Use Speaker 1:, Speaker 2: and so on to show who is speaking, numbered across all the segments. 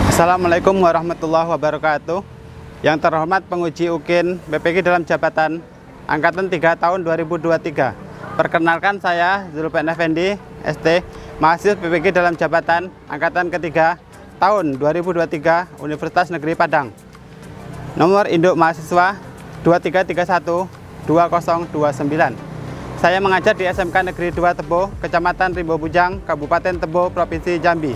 Speaker 1: Assalamualaikum warahmatullahi wabarakatuh. Yang terhormat penguji UKIN BPK dalam jabatan Angkatan 3 tahun 2023. Perkenalkan saya Zulpan Effendi, ST, mahasiswa BPK dalam jabatan Angkatan ketiga tahun 2023 Universitas Negeri Padang. Nomor induk mahasiswa 23312029. Saya mengajar di SMK Negeri 2 Tebo, Kecamatan Rimbo Bujang, Kabupaten Tebo, Provinsi Jambi.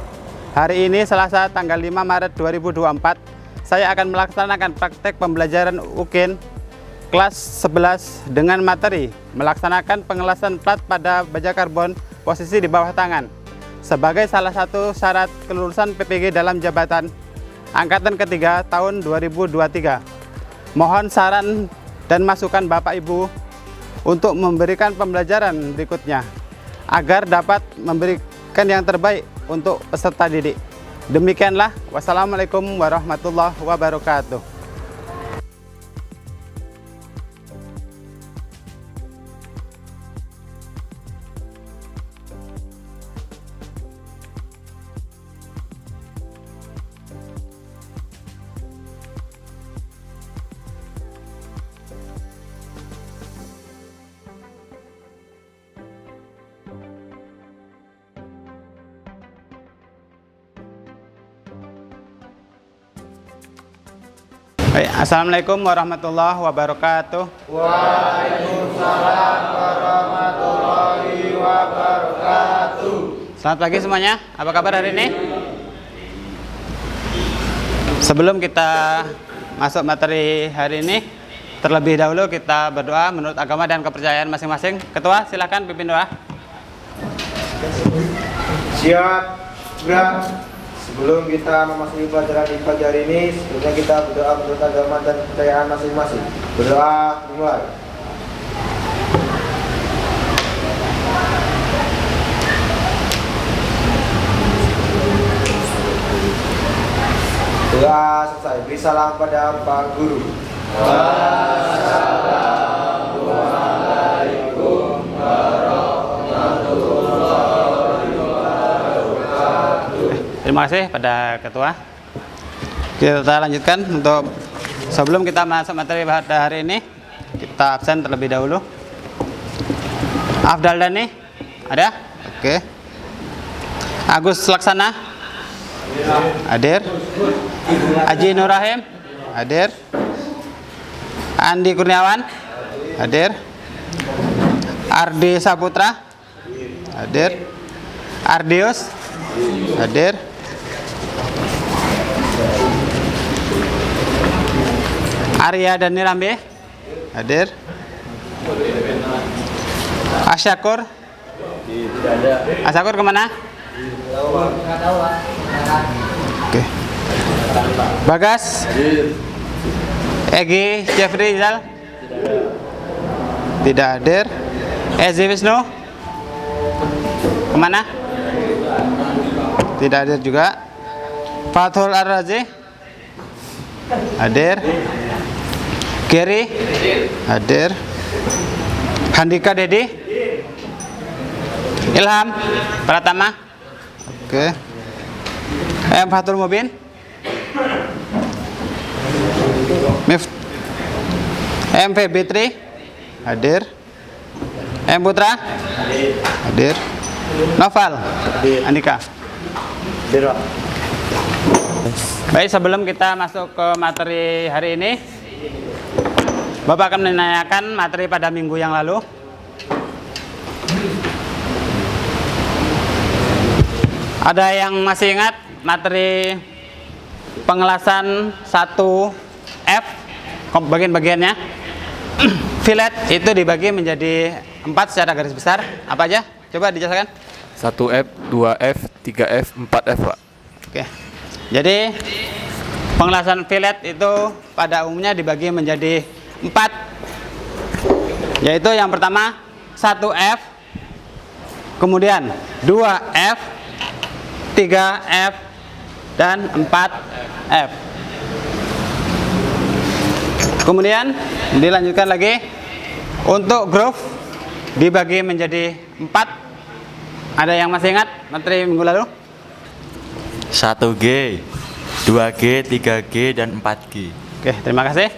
Speaker 1: Hari ini Selasa tanggal 5 Maret 2024, saya akan melaksanakan praktek pembelajaran UKIN kelas 11 dengan materi melaksanakan pengelasan plat pada baja karbon posisi di bawah tangan sebagai salah satu syarat kelulusan PPG dalam jabatan Angkatan ketiga tahun 2023. Mohon saran dan masukan Bapak Ibu untuk memberikan pembelajaran berikutnya agar dapat memberikan yang terbaik untuk peserta didik. Demikianlah, wassalamualaikum warahmatullahi wabarakatuh. Baik, assalamualaikum warahmatullahi wabarakatuh.
Speaker 2: Waalaikumsalam warahmatullahi wabarakatuh.
Speaker 1: Selamat pagi semuanya, apa kabar hari ini? Sebelum kita masuk materi hari ini, terlebih dahulu kita berdoa menurut agama dan kepercayaan masing-masing. Ketua, silakan pimpin doa.
Speaker 2: Siap, gerak. Sebelum kita memasuki pelajaran di pagi hari ini, sebelumnya kita berdoa menurut agama dan kepercayaan masing-masing. Berdoa dimulai. Doa selesai. Beri salam pada Pak Guru. Wassalamualaikum warahmatullahi wabarakatuh.
Speaker 1: Terima kasih pada Ketua. Kita lanjutkan untuk sebelum kita masuk materi pada hari ini, kita absen terlebih dahulu. Afdal Dani, ada? Oke. Agus Laksana, hadir. Aji Nur Rahim, hadir. Andi Kurniawan, hadir. Ardi Saputra, hadir. Ardius, hadir. Arya Dani Rambe, hadir. Asyakur, Asyakur kemana? Oke. Bagas, Egi Jeffrey Zal, tidak hadir. Ezi Wisnu, kemana? Tidak hadir juga. Fathul Ar-Razi, hadir. Gary, hadir. Handika Dedi, Ilham Pratama, oke. Fathul Mubin, MV Bitri, hadir. Putra, hadir. Noval, Andika. Baik, sebelum kita masuk ke materi hari ini, Bapak akan menanyakan materi pada minggu yang lalu. Ada yang masih ingat materi pengelasan 1F bagian-bagiannya? Fillet itu dibagi menjadi 4 secara garis besar. Apa aja? Coba dijelaskan.
Speaker 3: 1F, 2F, 3F, 4F, Pak.
Speaker 1: Oke. Jadi pengelasan fillet itu pada umumnya dibagi menjadi 4, yaitu yang pertama 1F, kemudian 2F, 3F, dan 4F. Kemudian dilanjutkan lagi untuk groove dibagi menjadi 4. Ada yang masih ingat materi minggu lalu?
Speaker 4: 1G, 2G, 3G, dan 4G.
Speaker 1: Oke, terima kasih.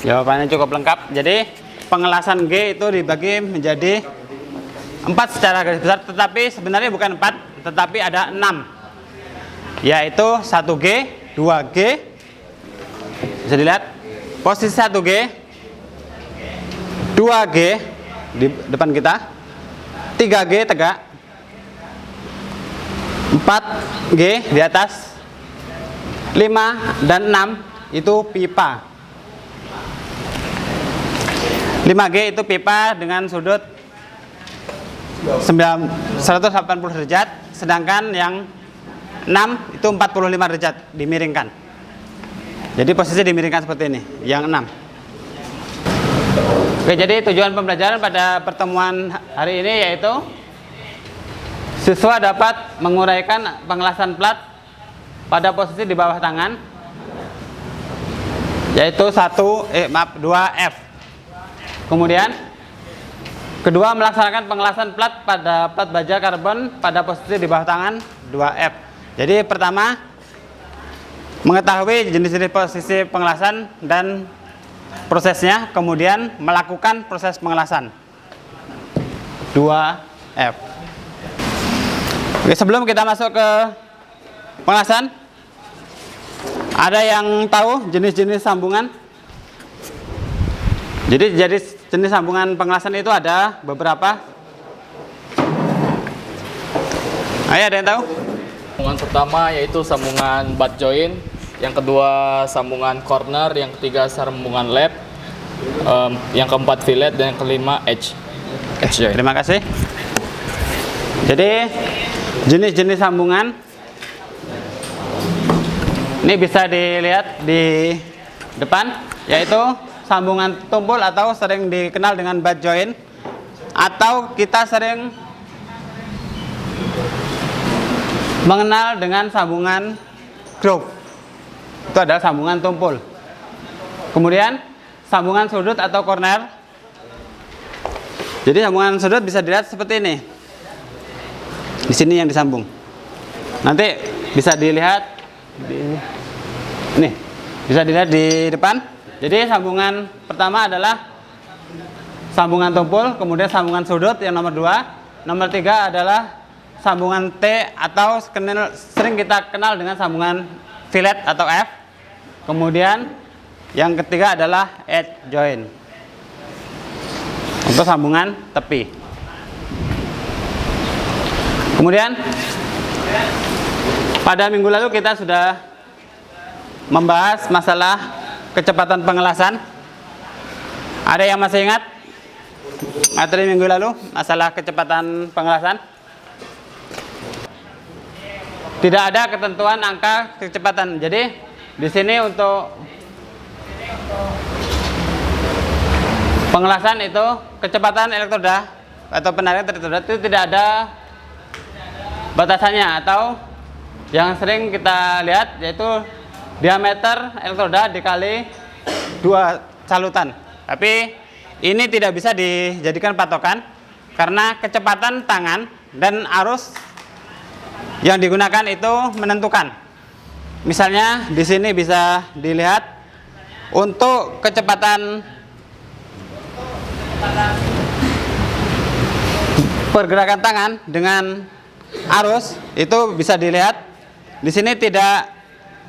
Speaker 1: Jawabannya cukup lengkap. Jadi pengelasan G itu dibagi menjadi 4 secara garis besar, tetapi sebenarnya bukan 4, tetapi ada 6. Yaitu 1G, 2G. Bisa dilihat posisi 1G, 2G di depan kita, 3G tegak, 4G di atas, 5 dan 6 itu pipa. 5G itu pipa dengan sudut 180 derajat, sedangkan yang 6 itu 45 derajat dimiringkan. Jadi posisi dimiringkan seperti ini, yang 6. Oke, jadi tujuan pembelajaran pada pertemuan hari ini yaitu siswa dapat menguraikan pengelasan plat pada posisi di bawah tangan, yaitu 2F. Kemudian kedua, melaksanakan pengelasan plat pada plat baja karbon pada posisi di bawah tangan 2F. Jadi pertama, mengetahui jenis-jenis posisi pengelasan dan prosesnya, kemudian melakukan proses pengelasan 2F. Oke, sebelum kita masuk ke pengelasan, ada yang tahu jenis-jenis sambungan? Jadi jenis sambungan pengelasan itu ada beberapa. Ayo, ada yang tahu?
Speaker 3: Sambungan pertama yaitu sambungan butt joint, yang kedua sambungan corner, yang ketiga sambungan lap, yang keempat fillet, dan yang kelima edge joint.
Speaker 1: Terima kasih. Jadi jenis-jenis sambungan ini bisa dilihat di depan, yaitu sambungan tumpul atau sering dikenal dengan butt joint, atau kita sering mengenal dengan sambungan groove. Itu adalah sambungan tumpul. Kemudian sambungan sudut atau corner. Jadi sambungan sudut bisa dilihat seperti ini. Di sini yang disambung. Nanti bisa dilihat nih, bisa dilihat di depan. Jadi sambungan pertama adalah sambungan tumpul, kemudian sambungan sudut yang nomor 2. Nomor 3 adalah sambungan T atau sering kita kenal dengan sambungan fillet atau F. Kemudian yang ketiga adalah edge joint untuk sambungan tepi. Kemudian pada minggu lalu kita sudah membahas masalah kecepatan pengelasan. Ada yang masih ingat materi minggu lalu masalah kecepatan pengelasan? Tidak ada ketentuan angka kecepatan. Jadi di sini untuk pengelasan itu kecepatan elektroda atau penarikan elektroda itu tidak ada batasannya, atau yang sering kita lihat yaitu diameter elektroda dikali 2 salutan. Tapi ini tidak bisa dijadikan patokan karena kecepatan tangan dan arus yang digunakan itu menentukan. Misalnya di sini bisa dilihat untuk kecepatan pergerakan tangan dengan arus itu bisa dilihat di sini tidak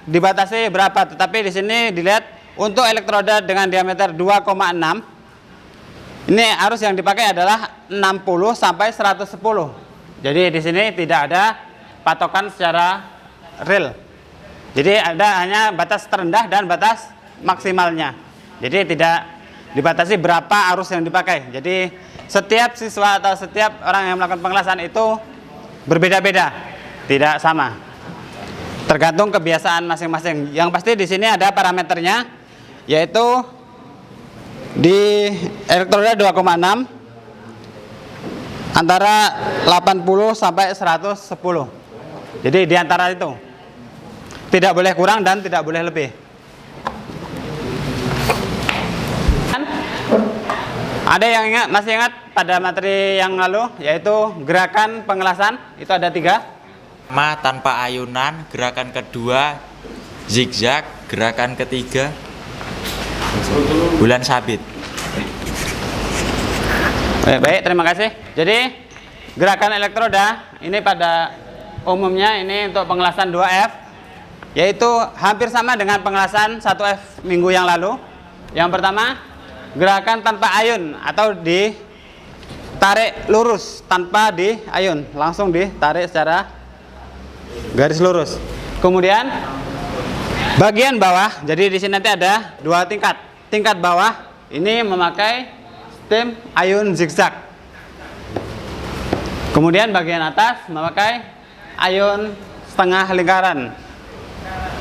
Speaker 1: dibatasi berapa, tetapi di sini dilihat untuk elektroda dengan diameter 2,6. Ini arus yang dipakai adalah 60 sampai 110. Jadi di sini tidak ada patokan secara real. Jadi ada hanya batas terendah dan batas maksimalnya. Jadi tidak dibatasi berapa arus yang dipakai. Jadi setiap siswa atau setiap orang yang melakukan pengelasan itu berbeda-beda, tidak sama. Tergantung kebiasaan masing-masing. Yang pasti di sini ada parameternya, yaitu di elektroda 2,6 antara 80 sampai 110. Jadi di antara itu tidak boleh kurang dan tidak boleh lebih. Ada yang masih ingat pada materi yang lalu, yaitu gerakan pengelasan itu ada 3.
Speaker 4: pertama tanpa ayunan, gerakan kedua zigzag, gerakan ketiga bulan sabit.
Speaker 1: Baik, terima kasih. Jadi gerakan elektroda ini pada umumnya ini untuk pengelasan 2F, yaitu hampir sama dengan pengelasan 1F minggu yang lalu. Yang pertama, gerakan tanpa ayun atau ditarik lurus tanpa diayun, langsung ditarik secara garis lurus. Kemudian bagian bawah, jadi di sini nanti ada 2 tingkat. Tingkat bawah ini memakai sistem ayun zigzag. Kemudian bagian atas memakai ayun setengah lingkaran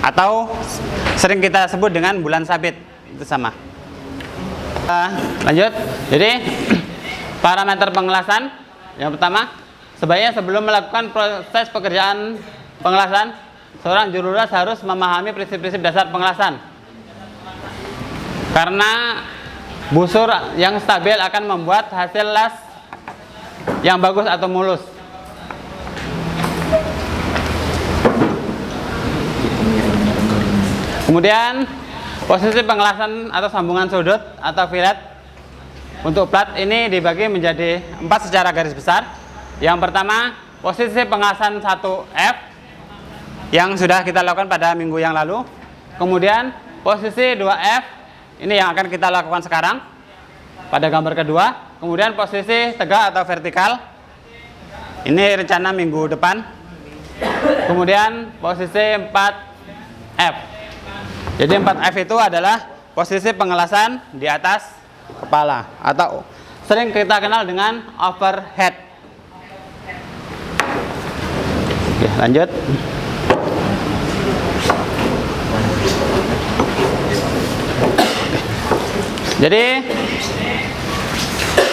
Speaker 1: atau sering kita sebut dengan bulan sabit, itu sama. Lanjut. Jadi parameter pengelasan yang pertama, sebaiknya sebelum melakukan proses pekerjaan pengelasan, seorang jururas harus memahami prinsip-prinsip dasar pengelasan. Karena busur yang stabil akan membuat hasil las yang bagus atau mulus. Kemudian posisi pengelasan atau sambungan sudut atau fillet untuk plat ini dibagi menjadi 4 secara garis besar. Yang pertama, posisi pengelasan 1F yang sudah kita lakukan pada minggu yang lalu. Kemudian posisi 2F ini yang akan kita lakukan sekarang pada gambar kedua. Kemudian posisi tegak atau vertikal ini rencana minggu depan. Kemudian posisi 4F. Jadi 4F itu adalah posisi pengelasan di atas kepala atau sering kita kenal dengan overhead. Oke, lanjut. Jadi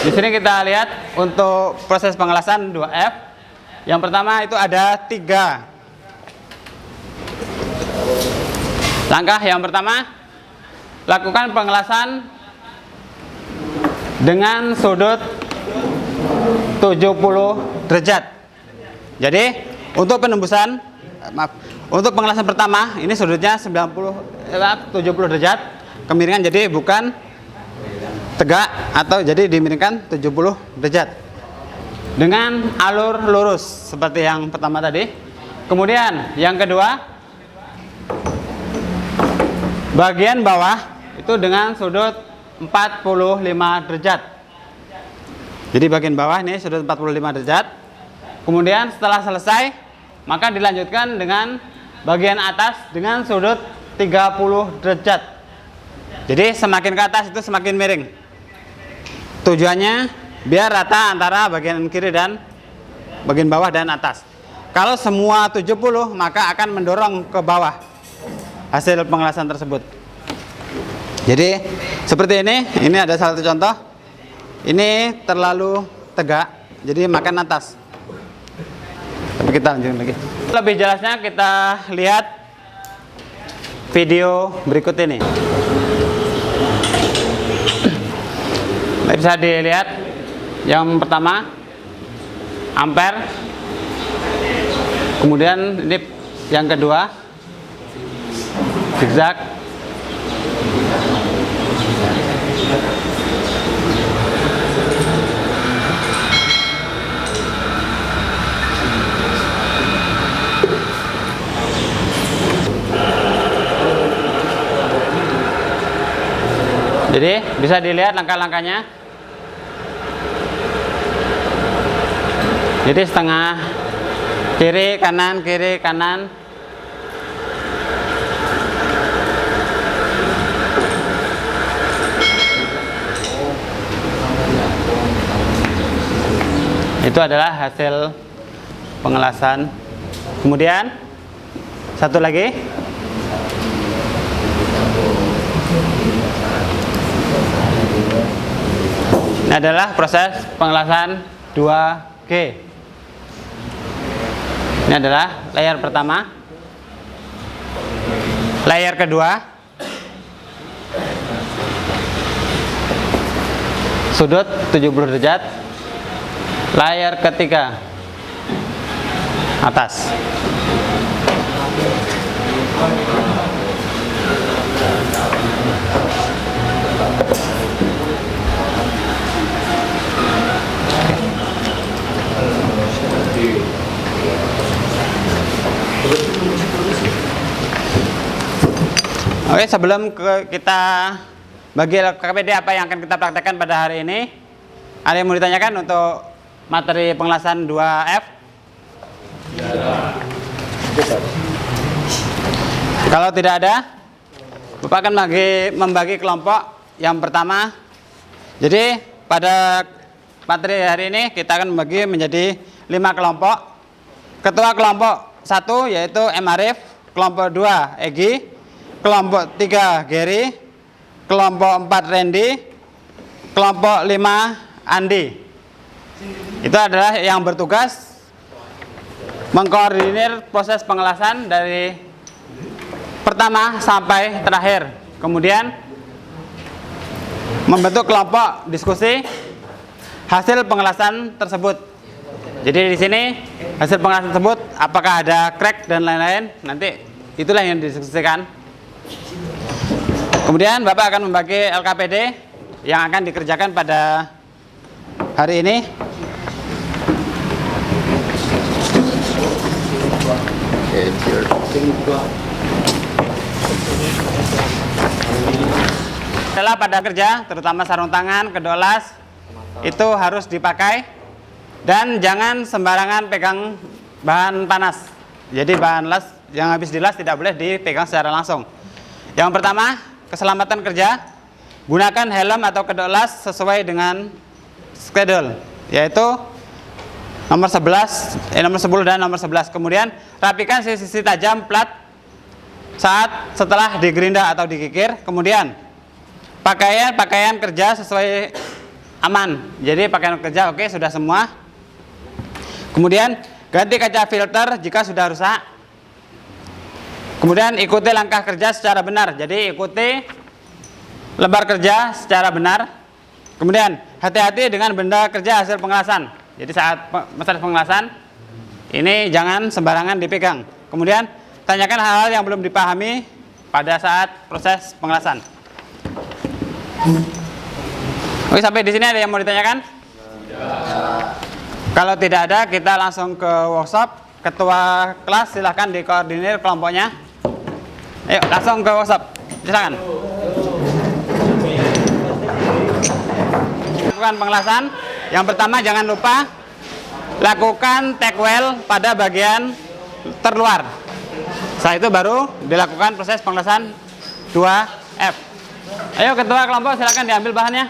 Speaker 1: di sini kita lihat untuk proses pengelasan 2F. Yang pertama itu ada 3 langkah. Yang pertama, lakukan pengelasan dengan sudut 70 derajat. Jadi untuk penembusan, untuk pengelasan pertama ini sudutnya 70 derajat kemiringan, jadi bukan tegak atau jadi dimiringkan 70 derajat dengan alur lurus seperti yang pertama tadi. Kemudian yang kedua, bagian bawah itu dengan sudut 45 derajat. Jadi bagian bawah ini sudut 45 derajat. Kemudian setelah selesai, maka dilanjutkan dengan bagian atas dengan sudut 30 derajat. Jadi semakin ke atas itu semakin miring. Tujuannya biar rata antara bagian kiri dan bagian bawah dan atas. Kalau semua 70 maka akan mendorong ke bawah hasil pengelasan tersebut. Jadi seperti ini ada salah satu contoh. Ini terlalu tegak, jadi makan atas. Tapi kita lanjut lagi. Lebih jelasnya kita lihat video berikut ini. Bisa dilihat yang pertama ampere, kemudian ini yang kedua zigzag, jadi bisa dilihat langkah-langkahnya. Jadi setengah kiri kanan kiri kanan. Itu adalah hasil pengelasan. Kemudian satu lagi. Ini adalah proses pengelasan 2G. Ini adalah layer pertama. Layer kedua, sudut 70 derajat. Layer ketiga, atas. Oke, sebelum kita bagi LKPD apa yang akan kita praktekkan pada hari ini, ada yang mau ditanyakan untuk materi pengelasan 2F? Kalau tidak ada, Bapak akan membagi kelompok. Yang pertama, jadi pada materi hari ini kita akan membagi menjadi 5 kelompok. Ketua kelompok 1 yaitu M. Arif, kelompok 2 Egi, kelompok 3 Gary, kelompok 4 Randy, kelompok 5 Andi. Itu adalah yang bertugas mengkoordinir proses pengelasan dari pertama sampai terakhir. Kemudian membentuk kelompok diskusi hasil pengelasan tersebut. Jadi di sini hasil pengelasan tersebut apakah ada crack dan lain-lain, nanti itulah yang didiskusikan. Kemudian Bapak akan membagi LKPD yang akan dikerjakan pada hari ini. Setelah pada kerja, terutama sarung tangan, kedolas, itu harus dipakai. Dan jangan sembarangan pegang bahan panas. Jadi bahan las yang habis dilas tidak boleh dipegang secara langsung. Yang pertama, keselamatan kerja. Gunakan helm atau kedok las sesuai dengan schedule, yaitu nomor 11, nomor 10 dan nomor 11. Kemudian rapikan sisi tajam plat setelah digerinda atau digigir. Kemudian pakaian kerja sesuai aman. Jadi pakaian kerja oke, sudah semua. Kemudian ganti kaca filter jika sudah rusak. Kemudian ikuti langkah kerja secara benar. Jadi ikuti lembar kerja secara benar. Kemudian hati-hati dengan benda kerja hasil pengelasan. Jadi saat proses pengelasan ini jangan sembarangan dipegang. Kemudian tanyakan hal-hal yang belum dipahami pada saat proses pengelasan. Oke, sampai di sini ada yang mau ditanyakan? Kalau tidak ada, kita langsung ke workshop. Ketua kelas silahkan dikoordinir kelompoknya. Ayo langsung ke workshop, silakan. Lakukan pengelasan. Yang pertama, jangan lupa lakukan take well pada bagian terluar. Setelah itu baru dilakukan proses pengelasan 2F. Ayo ketua kelompok silakan diambil bahannya.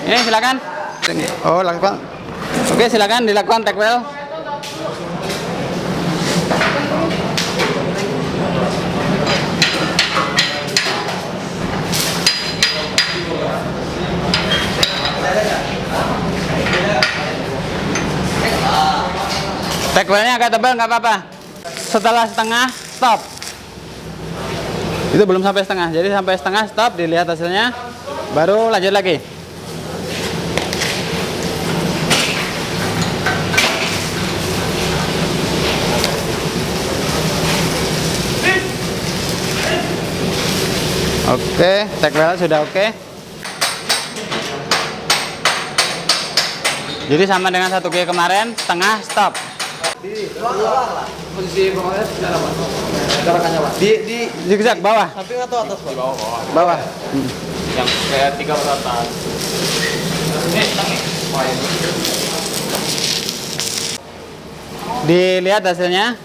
Speaker 1: Ini silakan. Oh, lakukan. Oke, silakan dilakukan take well. Take well-nya agak tebal nggak apa-apa. Setelah setengah stop. Itu belum sampai setengah. Jadi sampai setengah stop, dilihat hasilnya, baru lanjut lagi. Oke, take well sudah oke. Jadi sama dengan 1G kemarin, setengah stop.
Speaker 2: Posisi bawahnya secara apa? Gerakannya Pak? Di
Speaker 1: Zigzag bawah.
Speaker 2: samping atau atas Pak?
Speaker 3: Di bawah.
Speaker 1: Bawah.
Speaker 3: Yang kayak 3 peratan.
Speaker 1: Dilihat hasilnya.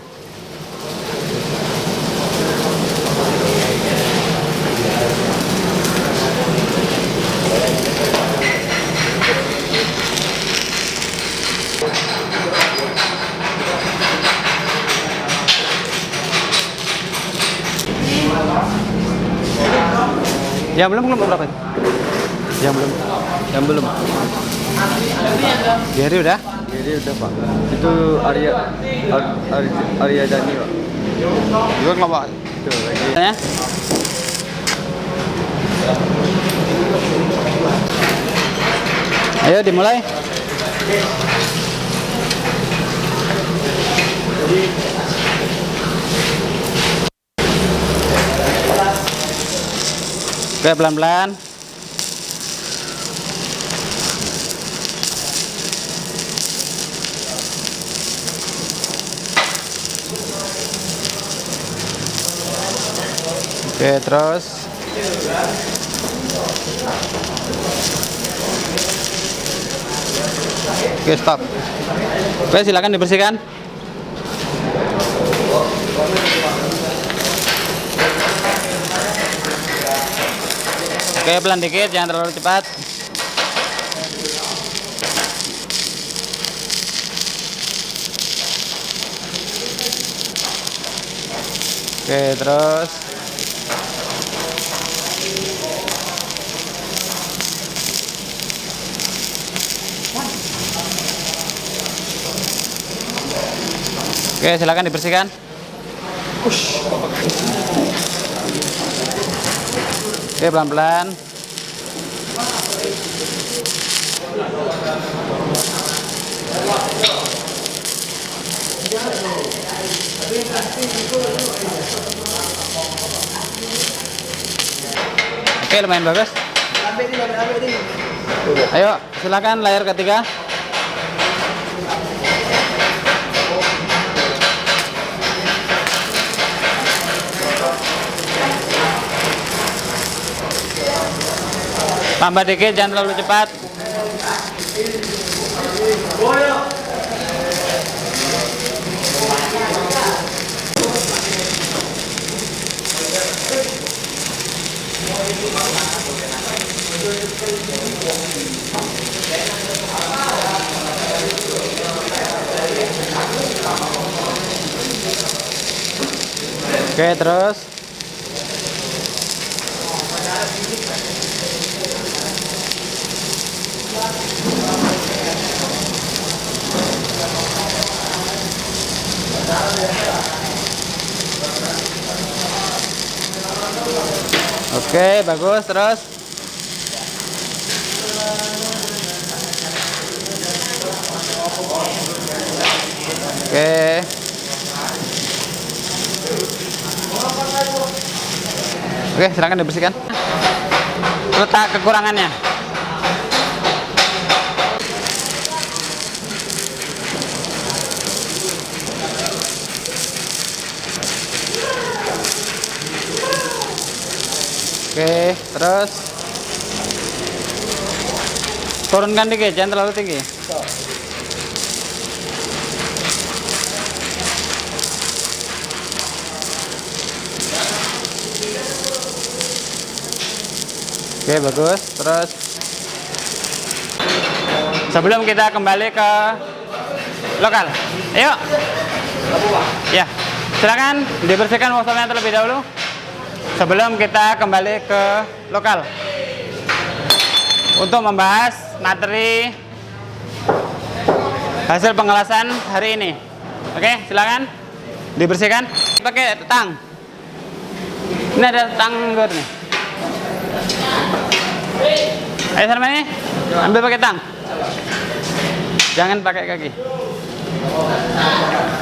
Speaker 1: Yang belum berapa? Yang belum. Gary udah?
Speaker 2: Jadi udah Pak. Itu Arya Dani Pak.
Speaker 1: Juga kelompok.
Speaker 2: Itu lagi.
Speaker 1: Ya. Ayo dimulai. Oke, pelan-pelan. Oke, terus. Oke, stop. Oke, silakan dibersihkan. Oke, pelan dikit, jangan terlalu cepat. Oke, terus. Oke, silakan dibersihkan. Oke, pelan-pelan. Oke, lumayan bagus. Ayo, silakan layar ketiga. Tambah dikit, jangan terlalu cepat. Oke, terus. Oke, bagus, terus. Oke. Oke, silakan dibersihkan. Letak kekurangannya. Oke, terus turunkan dikit, jangan terlalu tinggi. Oke, bagus. Terus sebelum kita kembali ke lokal, ayo. Ya, silakan dibersihkan workshopnya terlebih dahulu sebelum kita kembali ke lokal untuk membahas materi hasil pengelasan hari ini. Oke, silakan dibersihkan pakai tang. Ini ada tang luar nih. Ayo sama ini, ambil pakai tang. Jangan pakai kaki.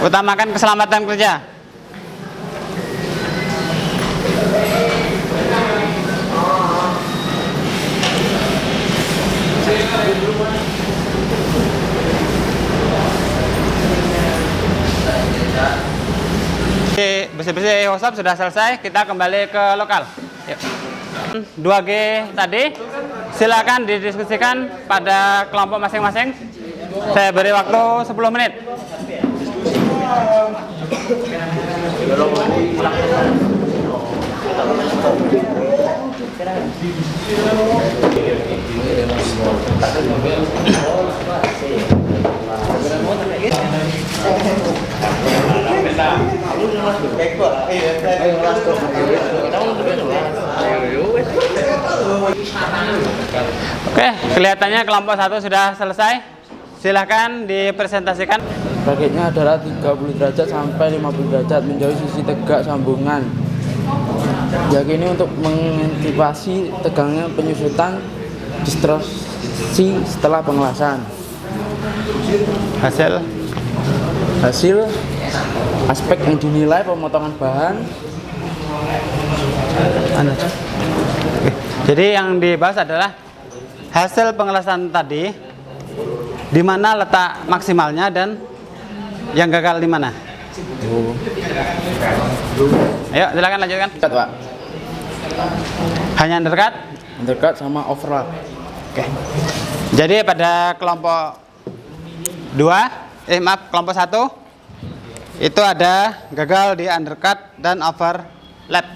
Speaker 1: Utamakan keselamatan kerja. Bersih-bersih workshop sudah selesai, kita kembali ke lokal. Yuk. 2G tadi silakan didiskusikan pada kelompok masing-masing. Saya beri waktu 10 menit. Oke, kelihatannya kelompok 1 sudah selesai. Silahkan dipresentasikan.
Speaker 5: Rakitnya adalah 30 derajat sampai 50 derajat menjauhi sisi tegak sambungan. Jak ini untuk mengantisipasi tegangnya penyusutan C. Setelah pengelasan.
Speaker 1: Hasil
Speaker 5: Aspek yang dinilai pemotongan bahan.
Speaker 1: Oke. Jadi yang dibahas adalah hasil pengelasan tadi, di mana letak maksimalnya dan yang gagal di mana. Ayo silakan lanjutkan.
Speaker 5: Dekat, Pak.
Speaker 1: Hanya undercut.
Speaker 5: Undercut sama overlap.
Speaker 1: Oke. Jadi pada kelompok 2, kelompok 1 itu ada gagal di undercut dan overlap.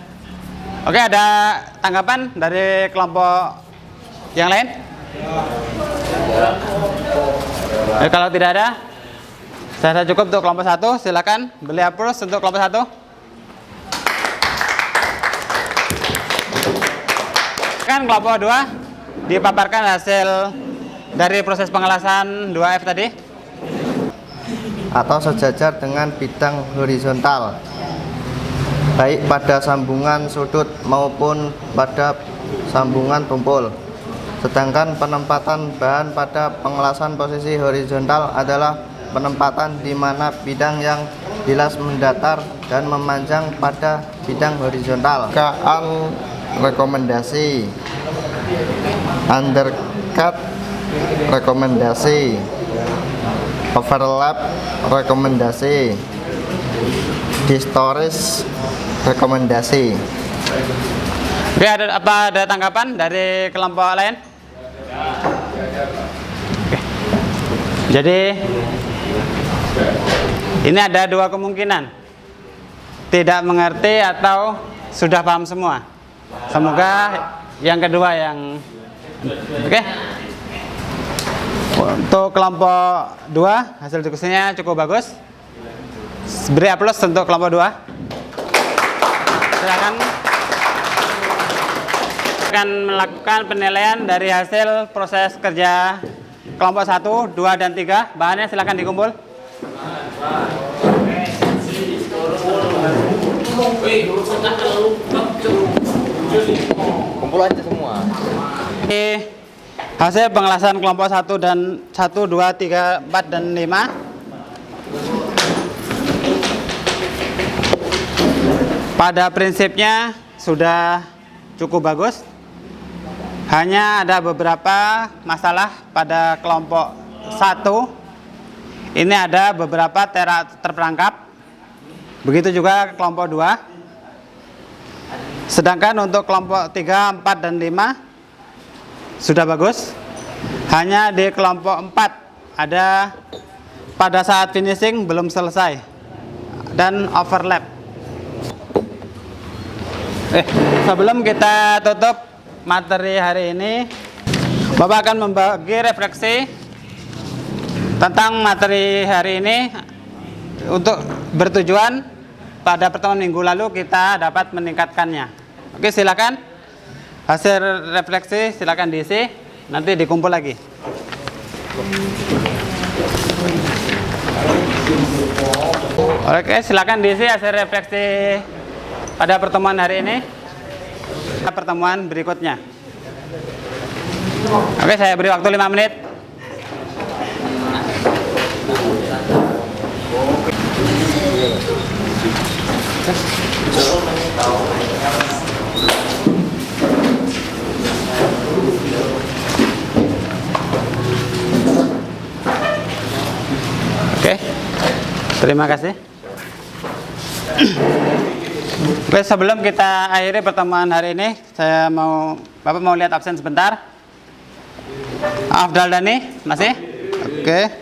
Speaker 1: Oke, ada tanggapan dari kelompok yang lain? Kalau tidak ada, saya rasa cukup untuk kelompok 1. Silakan beli applause untuk kelompok 1. Kan kelompok 2 dipaparkan hasil dari proses pengelasan 2F tadi.
Speaker 2: Atau sejajar dengan bidang horizontal, baik pada sambungan sudut maupun pada sambungan tumpul. Sedangkan penempatan bahan pada pengelasan posisi horizontal adalah penempatan di mana bidang yang dilas mendatar dan memanjang pada bidang horizontal. Kaan rekomendasi, undercut rekomendasi, overlap rekomendasi, historis rekomendasi.
Speaker 1: Oke, ada tanggapan dari kelompok lain? Oke. Jadi ini ada dua kemungkinan, tidak mengerti atau sudah paham semua. Semoga yang kedua yang oke. Untuk kelompok 2 hasil diskusinya cukup bagus. Beri aplaus untuk kelompok 2. Silakan akan melakukan penilaian dari hasil proses kerja kelompok 1, 2, dan 3. Bahannya silakan dikumpul.
Speaker 4: Kumpul aja semua.
Speaker 1: Hasil pengelasan kelompok 1 dan 1, 2, 3, 4, dan 5. Pada prinsipnya sudah cukup bagus. Hanya ada beberapa masalah pada kelompok 1. Ini ada beberapa terperangkap. Begitu juga kelompok 2. Sedangkan untuk kelompok 3, 4, dan 5 sudah bagus. Hanya di kelompok 4 ada pada saat finishing belum selesai dan overlap. Sebelum kita tutup materi hari ini, Bapak akan membagi refleksi tentang materi hari ini untuk bertujuan pada pertemuan minggu lalu kita dapat meningkatkannya. Oke, silakan. Hasil refleksi silakan diisi, nanti dikumpul lagi. Oke, silakan diisi hasil refleksi pada pertemuan hari ini. Pertemuan berikutnya. Oke, saya beri waktu 5 menit. Oke, terima kasih. Oke, sebelum kita akhiri pertemuan hari ini, Bapak mau lihat absen sebentar. Afdal Dhani, masih? Oke.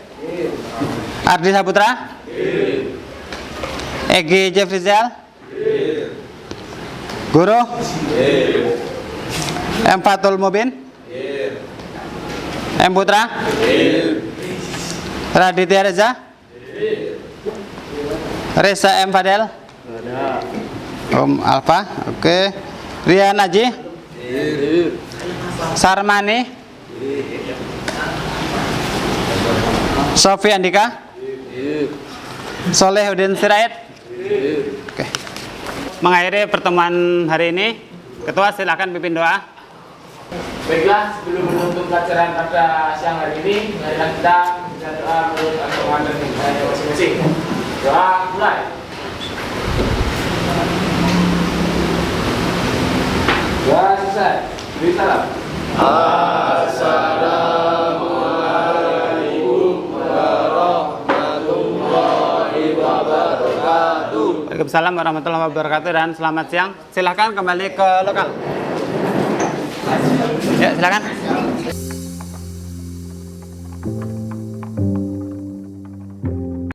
Speaker 1: Ardi Saputra? Egy Jefrizal? Guru? M. Fatul Mubin? M. Putra? Raditya Reza? Reza M. Fadel? Om Alfa? Oke. Rian Aji? Sarmani? Sofi Andika? Solehudin Sirait? Oke. Mengakhiri pertemuan hari ini, Ketua silakan pimpin doa.
Speaker 3: Baiklah, sebelum menutup pelajaran pada siang hari ini, marilah kita membaca doa menurut agama dan budaya masing-masing. Doa mulai. Doa selesai. Beri salam.
Speaker 1: Waalaikumsalam warahmatullahi wabarakatuh dan selamat siang. Silahkan kembali ke lokal. Ya, silakan.